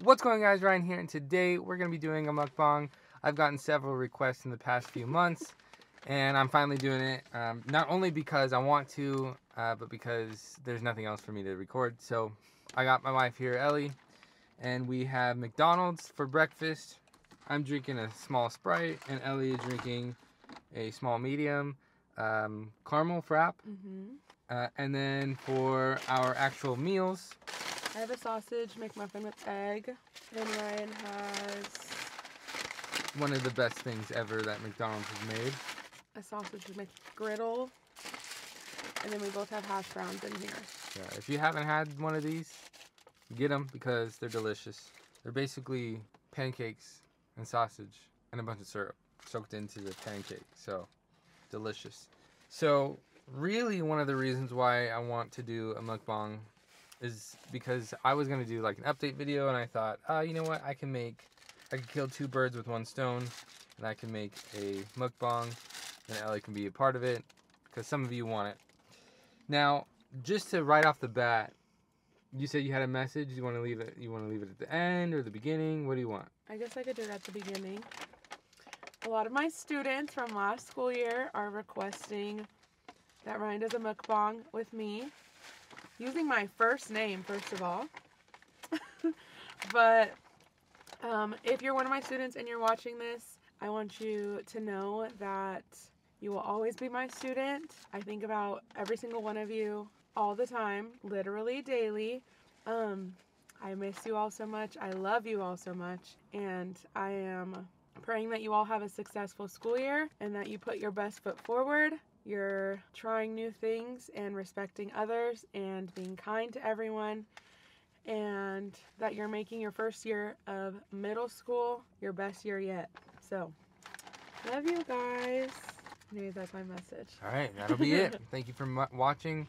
What's going on, guys? Ryan here, and today we're going to be doing a mukbang. I've gotten several requests in the past few months, and I'm finally doing it. Not only because I want to, but because there's nothing else for me to record. So I got my wife here, Ellie, and we have McDonald's for breakfast. I'm drinking a small Sprite, and Ellie is drinking a small medium caramel frap. And then for our actual meals, I have a sausage McMuffin with egg, and Ryan has one of the best things ever that McDonald's has made. a sausage McGriddle, and then we both have hash browns in here. Yeah, if you haven't had one of these, get them because they're delicious. They're basically pancakes and sausage and a bunch of syrup soaked into the pancake. So, delicious. So, really one of the reasons why I want to do a mukbang is because I was going to do like an update video, and I thought, you know what, I can kill two birds with one stone, and I can make a mukbang, and Ellie can be a part of it, because some of you want it. Now, just to right off the bat, you said you had a message. You want to leave it at the end or the beginning? What do you want? I guess I could do it at the beginning. A lot of my students from last school year are requesting that Ryan does a mukbang with me, using my first name, first of all. But if you're one of my students and you're watching this, I want you to know that you will always be my student. I think about every single one of you all the time, literally daily. I miss you all so much. I love you all so much. And I am praying that you all have a successful school year and that you put your best foot forward. You're trying new things and respecting others and being kind to everyone, and that you're making your first year of middle school your best year yet. So, love you guys. Anyways, that's my message. All right, that'll be it. Thank you for watching.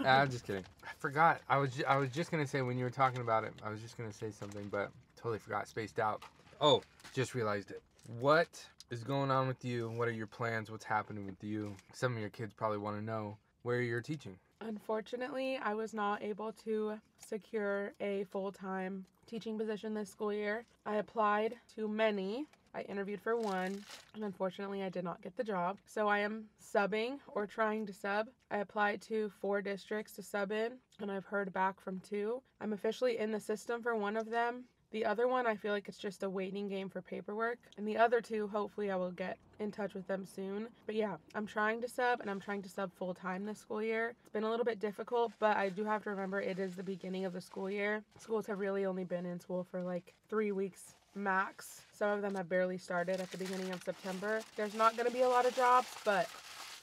I'm just kidding. I forgot. I was just gonna say when you were talking about it, I was just gonna say something, but totally forgot. Spaced out. Oh, just realized it. What is going on with you? What are your plans? What's happening with you? Some of your kids probably want to know where you're teaching. Unfortunately, I was not able to secure a full-time teaching position this school year. I applied to many. I interviewed for one, and unfortunately I did not get the job. So I am subbing or trying to sub. I applied to 4 districts to sub in, and I've heard back from 2. I'm officially in the system for one of them. The other one, I feel like it's just a waiting game for paperwork. And the other 2, hopefully I will get in touch with them soon. But yeah, I'm trying to sub, and I'm trying to sub full time this school year. It's been a little bit difficult, but I do have to remember it is the beginning of the school year. Schools have really only been in school for like 3 weeks max. Some of them have barely started at the beginning of September. There's not going to be a lot of jobs, but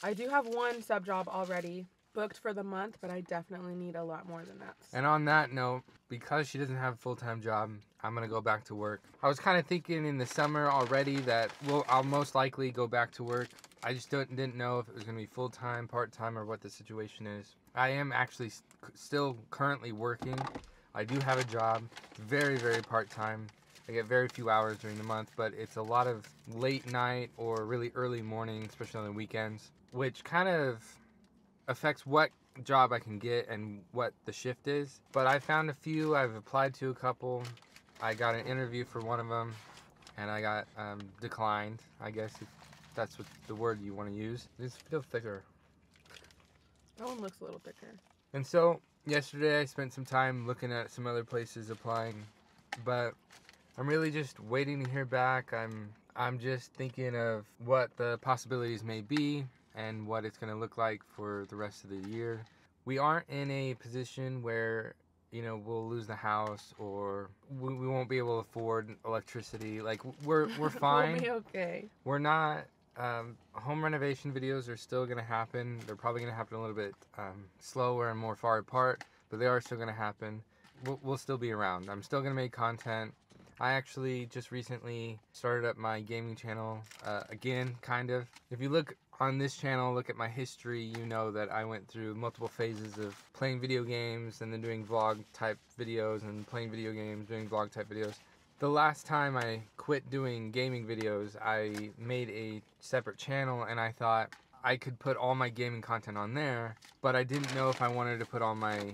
I do have one sub job already booked for the month, but I definitely need a lot more than that. And on that note, because she doesn't have a full-time job, I'm gonna go back to work. I was kind of thinking in the summer already that I'll most likely go back to work. I just didn't know if it was gonna be full-time, part-time, or what the situation is. I am actually still currently working. I do have a job, very, very part-time. I get very few hours during the month, but it's a lot of late night or really early morning, especially on the weekends, which kind of affects what job I can get and what the shift is. But I found a few. I've applied to a couple. I got an interview for one of them, and I got declined, I guess, if that's what the word you want to use. This feels thicker. That one looks a little thicker. And so yesterday I spent some time looking at some other places applying, but I'm really just waiting to hear back. I'm just thinking of what the possibilities may be and what it's going to look like for the rest of the year. We aren't in a position where, we'll lose the house or we won't be able to afford electricity. Like, we're fine. We'll be okay. We're not. Home renovation videos are still going to happen. They're probably going to happen a little bit slower and more far apart, but they are still going to happen. We'll still be around. I'm still going to make content. I actually just recently started up my gaming channel again, kind of. If you look on this channel, look at my history, you know that I went through multiple phases of playing video games and then doing vlog type videos and playing video games, doing vlog type videos. The last time I quit doing gaming videos, I made a separate channel, and I thought I could put all my gaming content on there, but I didn't know if I wanted to put all my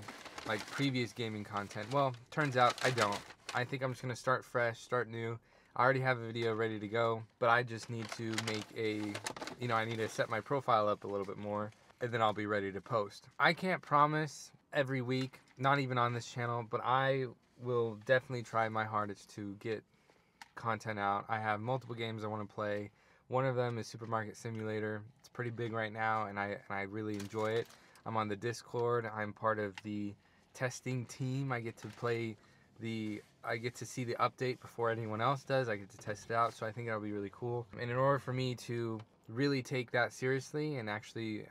previous gaming content. Well, turns out I don't. I think I'm just going to start fresh, start new. I already have a video ready to go, but I just need to make I need to set my profile up a little bit more, and then I'll be ready to post. I can't promise every week, not even on this channel, but I will definitely try my hardest to get content out. I have multiple games I want to play. One of them is Supermarket Simulator. It's pretty big right now, and I really enjoy it. I'm on the Discord. I'm part of the testing team. I get to see the update before anyone else does. I get to test it out, so I think that'll be really cool. And in order for me to really take that seriously and actually,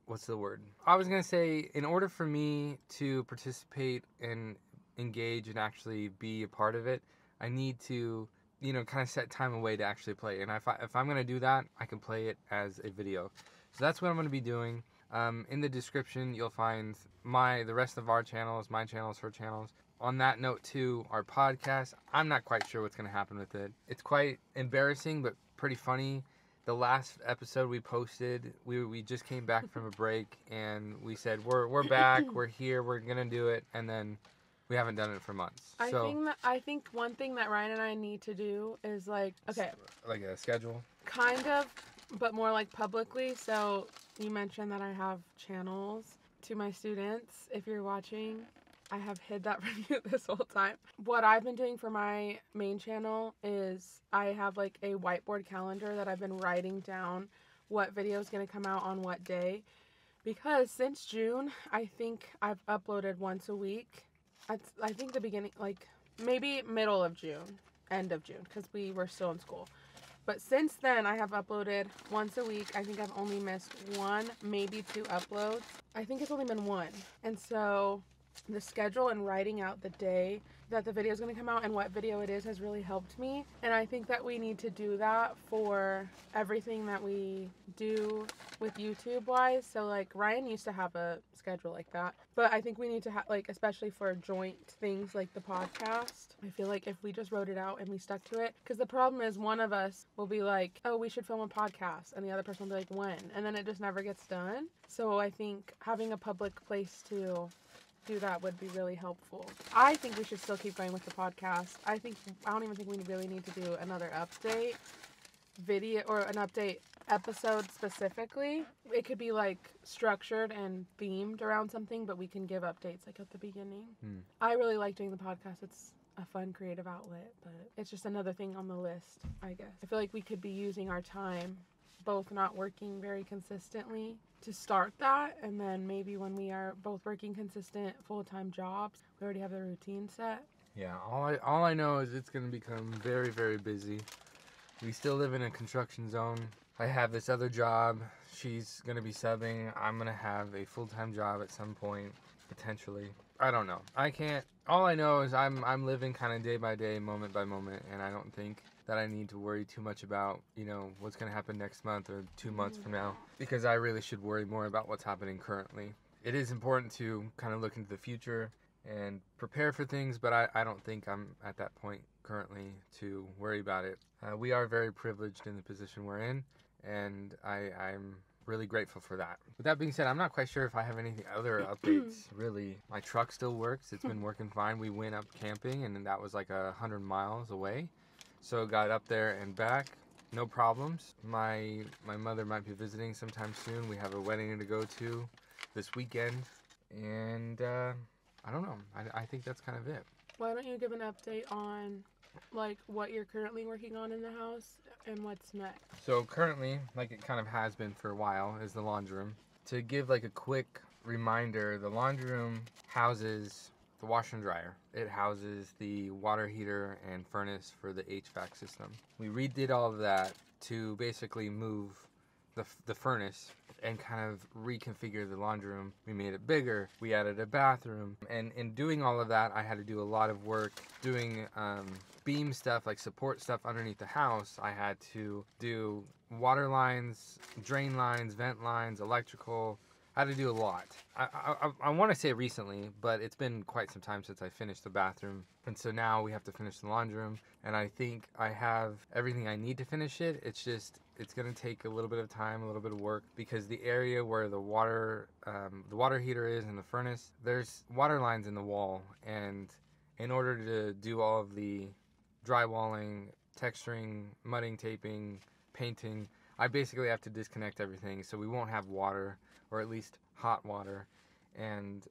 what's the word? I was gonna say, in order for me to participate and engage and actually be a part of it, I need to, kind of set time away to actually play. And if I'm gonna do that, I can play it as a video. So that's what I'm gonna be doing. In the description, you'll find the rest of our channels, my channels, her channels. On that note too, our podcast, I'm not quite sure what's going to happen with it. It's quite embarrassing, but pretty funny. The last episode we posted, we just came back from a break, and we said, we're back, we're here, we're going to do it, and then we haven't done it for months. I think one thing that Ryan and I need to do is like a schedule? Kind of, but more like publicly. So you mentioned that I have channels. To my students, if you're watching, I have hid that from you this whole time. What I've been doing for my main channel is I have like a whiteboard calendar that I've been writing down what video is going to come out on what day. Because since June, I think I've uploaded once a week. I think the beginning, like maybe middle of June, end of June, because we were still in school. But since then, I have uploaded once a week. I think I've only missed one, maybe two uploads. I think it's only been one. And so the schedule and writing out the day that the video is going to come out and what video it is has really helped me. And I think that we need to do that for everything that we do with YouTube wise. So like Ryan used to have a schedule like that, but I think we need to have, like, especially for joint things like the podcast, I feel like if we just wrote it out and we stuck to it, because the problem is one of us will be like, oh, we should film a podcast, and the other person will be like, when? And then it just never gets done. So I think having a public place to do that would be really helpful. I think we should still keep going with the podcast. I don't even think we really need to do another update video or an update episode specifically. It could be like structured and themed around something, but we can give updates like at the beginning. I really like doing the podcast. It's a fun creative outlet, but it's just another thing on the list, I guess. I feel like we could be using our time both not working very consistently to start that, and then maybe when we are both working consistent full-time jobs, we already have the routine set. Yeah, all I know is it's going to become very, very busy. We still live in a construction zone. I have this other job. She's going to be subbing. I'm going to have a full-time job at some point, potentially. I don't know. All I know is I'm living kind of day by day, moment by moment, and I don't think that I need to worry too much about, what's going to happen next month or 2 months from now, because I really should worry more about what's happening currently. It is important to kind of look into the future and prepare for things, but I don't think I'm at that point currently to worry about it. We are very privileged in the position we're in, and I'm really grateful for that. With that being said, I'm not quite sure if I have any other updates, really. My truck still works. It's been working fine. We went up camping, and that was like 100 miles away. So got up there and back, no problems. My mother might be visiting sometime soon. We have a wedding to go to this weekend, and I don't know. I think that's kind of it. Why don't you give an update on like what you're currently working on in the house and what's next? So currently, like it kind of has been for a while, is the laundry room. To give like a quick reminder, the laundry room houses the washer and dryer. It houses the water heater and furnace for the HVAC system. We redid all of that to basically move the furnace and kind of reconfigure the laundry room. We made it bigger. We added a bathroom. And in doing all of that, I had to do a lot of work doing beam stuff, like support stuff underneath the house. I had to do water lines, drain lines, vent lines, electrical. I had to do a lot. I want to say recently, but it's been quite some time since I finished the bathroom. And so now we have to finish the laundry room. And I think I have everything I need to finish it. It's just, it's going to take a little bit of time, a little bit of work, because the area where the water heater is and the furnace, there's water lines in the wall. And in order to do all of the drywalling, texturing, mudding, taping, painting, I basically have to disconnect everything, so we won't have water, or at least hot water. And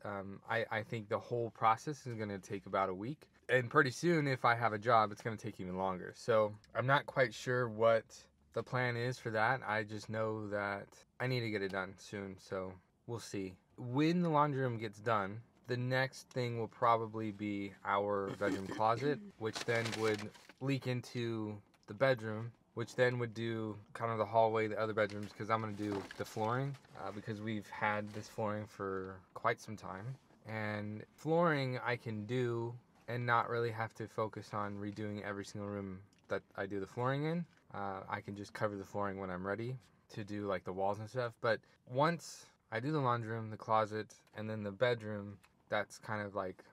I think the whole process is going to take about a week. And pretty soon, if I have a job, it's going to take even longer. So I'm not quite sure what the plan is for that. I just know that I need to get it done soon, so we'll see. When the laundry room gets done, the next thing will probably be our bedroom closet, which then would leak into the bedroom, which then would do kind of the hallway, the other bedrooms, because I'm going to do the flooring, because we've had this flooring for quite some time. And flooring I can do and not really have to focus on redoing every single room that I do the flooring in. I can just cover the flooring when I'm ready to do like the walls and stuff. But once I do the laundry room, the closet, and then the bedroom, that's kind of like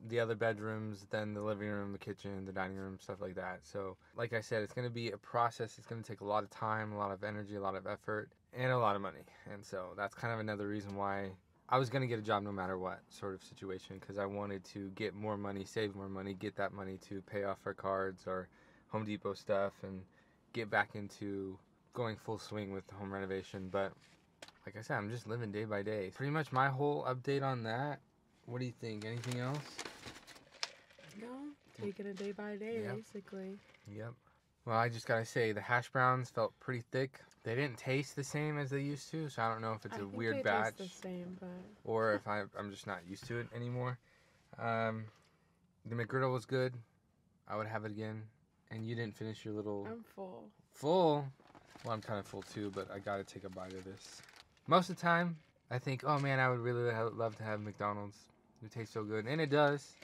the other bedrooms, then the living room, the kitchen, the dining room, stuff like that. So like I said, it's going to be a process. It's going to take a lot of time, a lot of energy, a lot of effort, and a lot of money. And so that's kind of another reason why I was going to get a job no matter what sort of situation, because I wanted to get more money, save more money, get that money to pay off our cards or Home Depot stuff, and get back into going full swing with the home renovation. But like I said, I'm just living day by day. Pretty much my whole update on that. What do you think? Anything else? No, taking it day by day, Yep. basically. Yep. Well, I just gotta say, the hash browns felt pretty thick. They didn't taste the same as they used to, so I don't know if it's I a think weird they batch taste the same, but or if I'm just not used to it anymore. The McGriddle was good. I would have it again. And you didn't finish your little... I'm full. Full? Well, I'm kind of full too, but I gotta take a bite of this. Most of the time, I think, oh man, I would really love to have McDonald's. It tastes so good. And it does.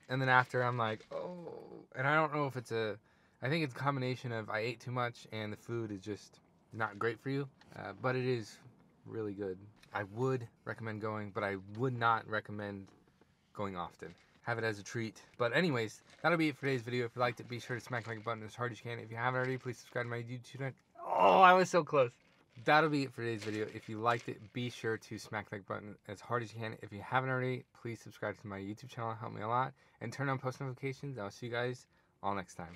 And then after, I'm like, oh. And I don't know if it's I think it's a combination of I ate too much and the food is just not great for you. But it is really good. I would recommend going, but I would not recommend going often. Have it as a treat. But anyways, that'll be it for today's video. If you liked it, be sure to smack the like button as hard as you can. If you haven't already, please subscribe to my YouTube channel. Oh, I was so close. That'll be it for today's video. If you liked it, be sure to smack the like button as hard as you can. If you haven't already, please subscribe to my YouTube channel. It'll help me a lot. And turn on post notifications. I'll see you guys all next time.